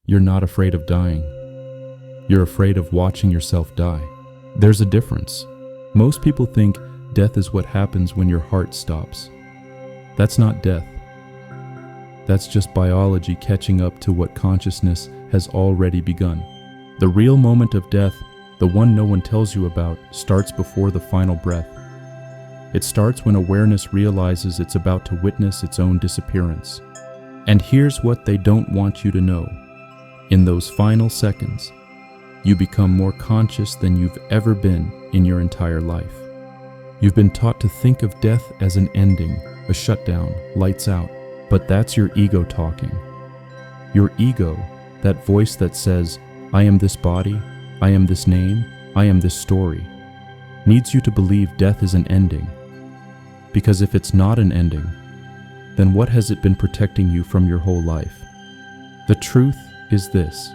You're not afraid of dying. You're afraid of watching yourself die. There's a difference. Most people think death is what happens when your heart stops. That's not death. That's just biology catching up to what consciousness has already begun. The real moment of death, the one no one tells you about, starts before the final breath. It starts when awareness realizes it's about to witness its own disappearance. And here's what they don't want you to know. In those final seconds, you become more conscious than you've ever been in your entire life. You've been taught to think of death as an ending, a shutdown, lights out. But that's your ego talking. Your ego, that voice that says, I am this body, I am this name, I am this story, needs you to believe death is an ending. Because if it's not an ending, then what has it been protecting you from your whole life? The truth is this.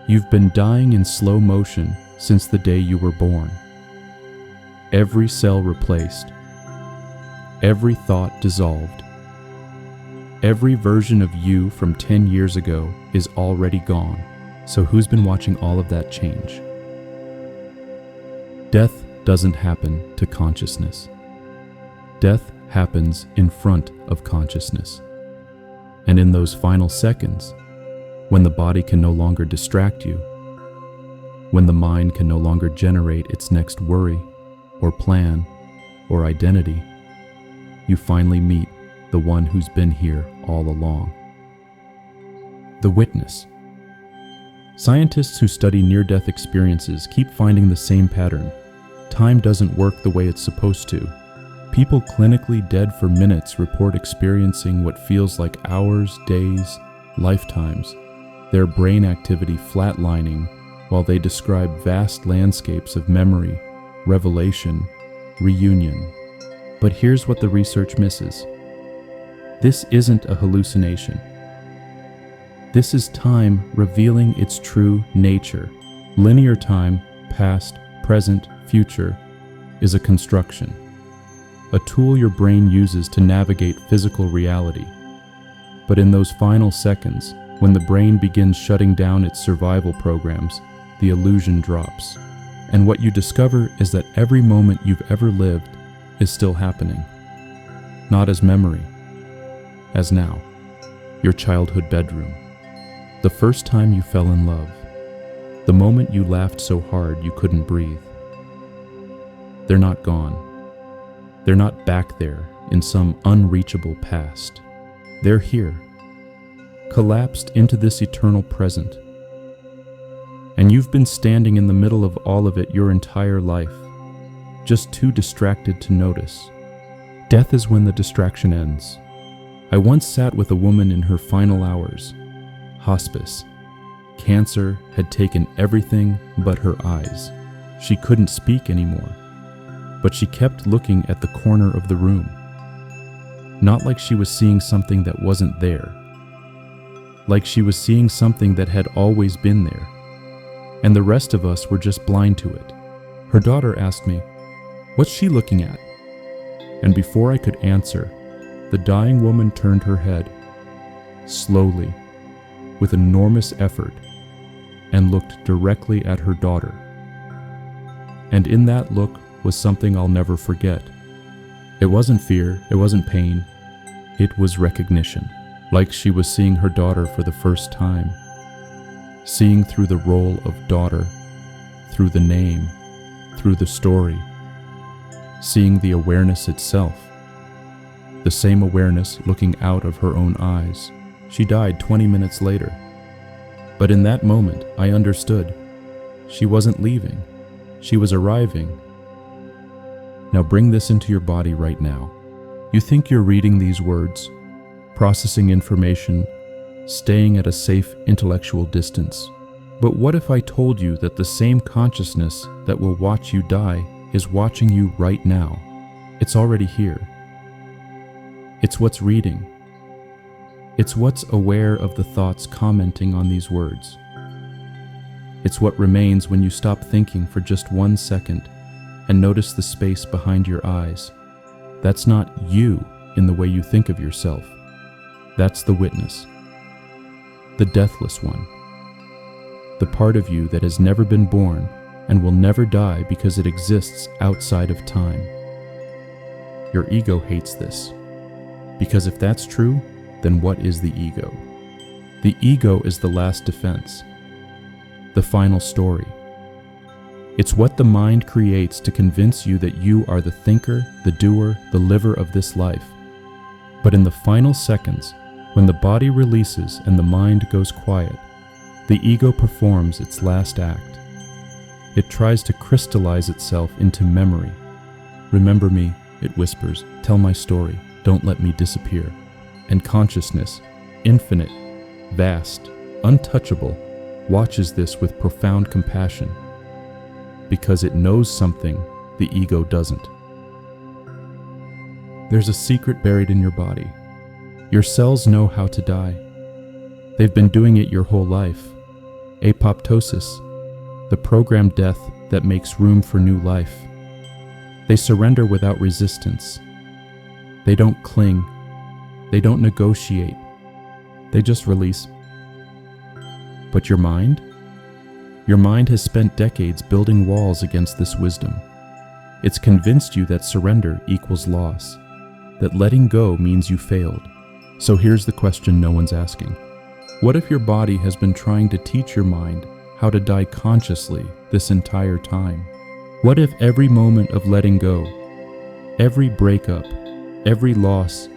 You've been dying in slow motion since the day you were born. Every cell replaced. Every thought dissolved. Every version of you from 10 years ago is already gone. So who's been watching all of that change? Death doesn't happen to consciousness. Death happens in front of consciousness. And in those final seconds, when the body can no longer distract you, when the mind can no longer generate its next worry or plan or identity, you finally meet the one who's been here all along. The witness. Scientists who study near-death experiences keep finding the same pattern. Time doesn't work the way it's supposed to. People clinically dead for minutes report experiencing what feels like hours, days, lifetimes, their brain activity flatlining while they describe vast landscapes of memory, revelation, reunion. But here's what the research misses. This isn't a hallucination. This is time revealing its true nature. Linear time, past, present, future, is a construction, a tool your brain uses to navigate physical reality. But in those final seconds, when the brain begins shutting down its survival programs, the illusion drops. And what you discover is that every moment you've ever lived is still happening. Not as memory, as now, your childhood bedroom, the first time you fell in love, the moment you laughed so hard you couldn't breathe. They're not gone. They're not back there in some unreachable past. They're here, collapsed into this eternal present. And you've been standing in the middle of all of it your entire life, just too distracted to notice. Death is when the distraction ends. I once sat with a woman in her final hours. Hospice. Cancer had taken everything but her eyes. She couldn't speak anymore, but she kept looking at the corner of the room. Not like she was seeing something that wasn't there. Like she was seeing something that had always been there. And the rest of us were just blind to it. Her daughter asked me, "What's she looking at?" And before I could answer, the dying woman turned her head, slowly, with enormous effort, and looked directly at her daughter. And in that look was something I'll never forget. It wasn't fear, it wasn't pain, it was recognition. Like she was seeing her daughter for the first time, seeing through the role of daughter, through the name, through the story, seeing the awareness itself. The same awareness looking out of her own eyes. She died 20 minutes later. But in that moment, I understood. She wasn't leaving. She was arriving. Now bring this into your body right now. You think you're reading these words, processing information, staying at a safe intellectual distance. But what if I told you that the same consciousness that will watch you die is watching you right now? It's already here. It's what's reading. It's what's aware of the thoughts commenting on these words. It's what remains when you stop thinking for just 1 second and notice the space behind your eyes. That's not you in the way you think of yourself. That's the witness. the deathless one, the part of you that has never been born and will never die because it exists outside of time. Your ego hates this, because if that's true, then what is the ego? The ego is the last defense, the final story. It's what the mind creates to convince you that you are the thinker, the doer, the liver of this life. But in the final seconds, when the body releases and the mind goes quiet, the ego performs its last act. It tries to crystallize itself into memory. Remember me, it whispers. Tell my story. Don't let me disappear. And consciousness, infinite, vast, untouchable, watches this with profound compassion, because it knows something the ego doesn't. There's a secret buried in your body. Your cells know how to die. They've been doing it your whole life. Apoptosis, the programmed death that makes room for new life. They surrender without resistance. They don't cling. They don't negotiate. They just release. But your mind? Your mind has spent decades building walls against this wisdom. It's convinced you that surrender equals loss, that letting go means you failed. So here's the question no one's asking. What if your body has been trying to teach your mind how to die consciously this entire time? What if every moment of letting go, every breakup, every loss,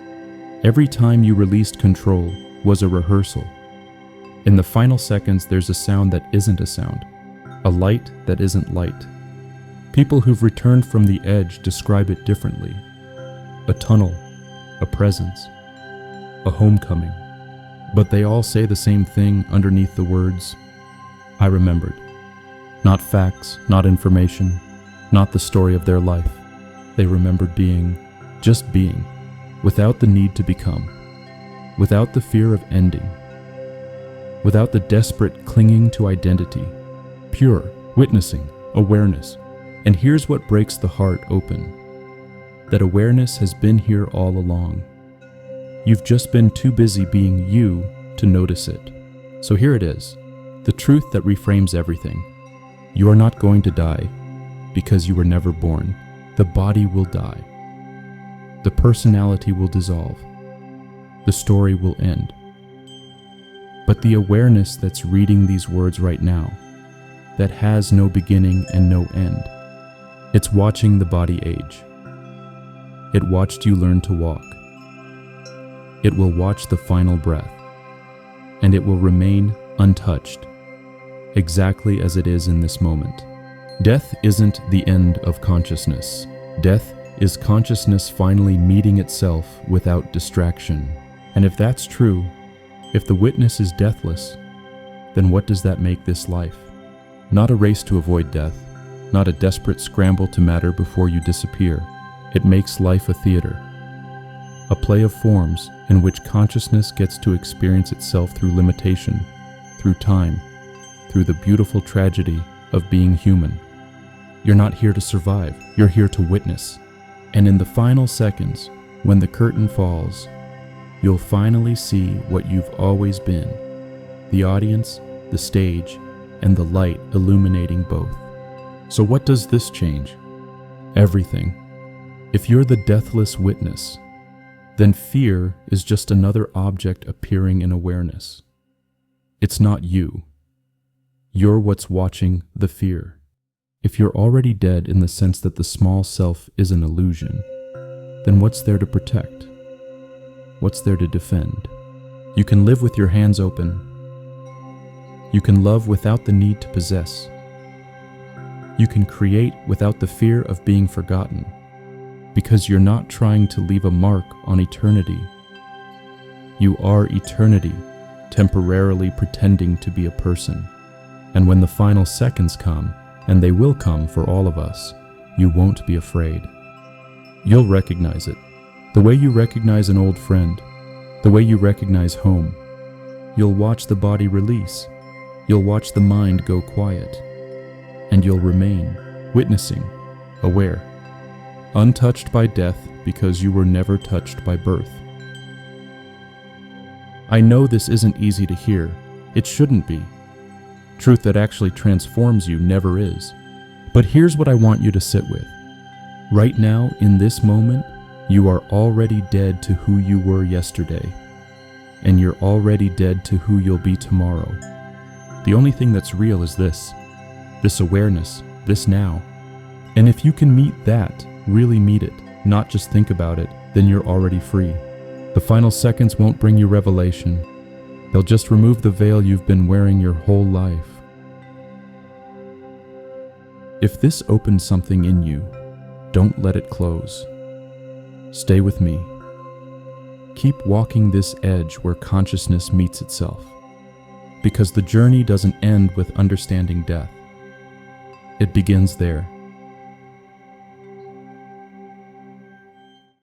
every time you released control was a rehearsal? In the final seconds, there's a sound that isn't a sound, a light that isn't light. People who've returned from the edge describe it differently. A tunnel, a presence, a homecoming. But they all say the same thing underneath the words, I remembered. Not facts, not information, not the story of their life. They remembered being, just being, without the need to become, without the fear of ending, without the desperate clinging to identity, pure, witnessing, awareness. And here's what breaks the heart open, that awareness has been here all along. You've just been too busy being you to notice it. So here it is, the truth that reframes everything. You are not going to die because you were never born. The body will die. The personality will dissolve. The story will end. But the awareness that's reading these words right now, that has no beginning and no end, it's watching the body age. It watched you learn to walk. It will watch the final breath, and it will remain untouched, exactly as it is in this moment. Death isn't the end of consciousness. Death is consciousness finally meeting itself without distraction. And if that's true, if the witness is deathless, then what does that make this life? Not a race to avoid death, not a desperate scramble to matter before you disappear. It makes life a theater, a play of forms in which consciousness gets to experience itself through limitation, through time, through the beautiful tragedy of being human. You're not here to survive, you're here to witness. And in the final seconds, when the curtain falls, you'll finally see what you've always been, the audience, the stage, and the light illuminating both. So what does this change? Everything. If you're the deathless witness, then fear is just another object appearing in awareness. It's not you. You're what's watching the fear. If you're already dead in the sense that the small self is an illusion, then what's there to protect? What's there to defend? You can live with your hands open. You can love without the need to possess. You can create without the fear of being forgotten, because you're not trying to leave a mark on eternity. You are eternity, temporarily pretending to be a person. And when the final seconds come, and they will come for all of us, you won't be afraid. You'll recognize it, the way you recognize an old friend, the way you recognize home. You'll watch the body release. You'll watch the mind go quiet. And you'll remain, witnessing, aware, untouched by death because you were never touched by birth. I know this isn't easy to hear, It shouldn't be. Truth that actually transforms you never is. But here's what I want you to sit with. Right now, in this moment, you are already dead to who you were yesterday, and you're already dead to who you'll be tomorrow. The only thing that's real is this awareness, this now. And if you can meet that, really meet it, not just think about it, then you're already free. The final seconds won't bring you revelation. They'll just remove the veil you've been wearing your whole life. If this opens something in you, don't let it close. Stay with me. Keep walking this edge where consciousness meets itself. Because the journey doesn't end with understanding death. It begins there.